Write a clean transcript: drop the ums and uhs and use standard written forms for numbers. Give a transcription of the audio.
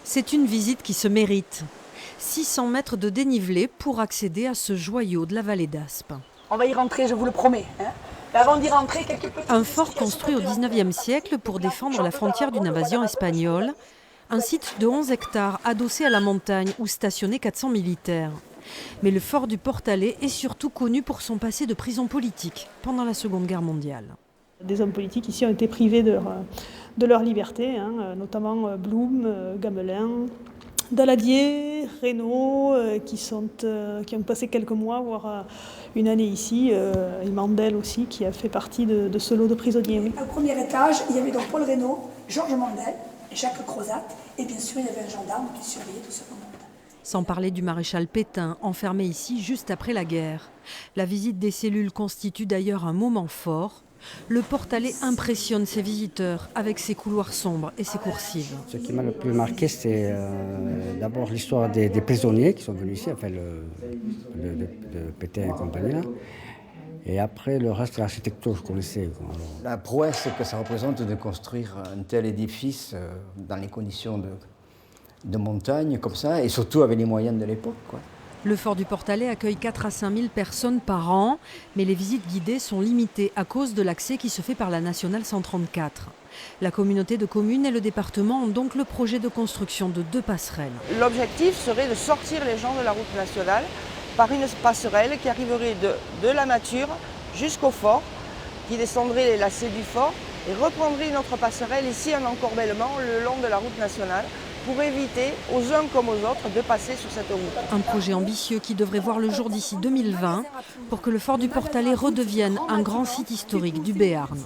C'est une visite qui se mérite. 600 mètres de dénivelé pour accéder à ce joyau de la vallée d'Aspe. On va y rentrer, je vous le promets. Mais avant d'y rentrer, quelques petites Un fort construit au 19e siècle pour défendre la frontière d'une invasion espagnole. Un site de 11 hectares adossé à la montagne où stationnaient 400 militaires. Mais le fort du Portalet est surtout connu pour son passé de prison politique pendant la Seconde Guerre mondiale. Des hommes politiques ici ont été privés de leur liberté, notamment Blum, Gamelin, Daladier, Reynaud, qui ont passé quelques mois, voire une année ici, et Mandel aussi, qui a fait partie de ce lot de prisonniers. Oui. Au premier étage, il y avait donc Paul Reynaud, Georges Mandel, Jacques Crozat, et bien sûr il y avait un gendarme qui surveillait tout ce monde. Sans parler du maréchal Pétain, enfermé ici juste après la guerre. La visite des cellules constitue d'ailleurs un moment fort. Le Portalet impressionne ses visiteurs avec ses couloirs sombres et ses coursives. Ce qui m'a le plus marqué, c'est d'abord l'histoire des prisonniers qui sont venus ici, enfin de Pétain et compagnie là. Et après, le reste de l'architecture, je connaissais. La prouesse que ça représente de construire un tel édifice dans les conditions de montagne comme ça, et surtout avec les moyens de l'époque, quoi. Le fort du Portalet accueille 4 à 5 000 personnes par an, mais les visites guidées sont limitées à cause de l'accès qui se fait par la nationale 134. La communauté de communes et le département ont donc le projet de construction de 2 passerelles. L'objectif serait de sortir les gens de la route nationale par une passerelle qui arriverait de la nature jusqu'au fort, qui descendrait les lacets du fort et reprendrait une autre passerelle ici en encorbellement le long de la route nationale, pour éviter aux uns comme aux autres de passer sur cette route. Un projet ambitieux qui devrait voir le jour d'ici 2020 pour que le fort du Portalet redevienne un grand site historique du Béarn.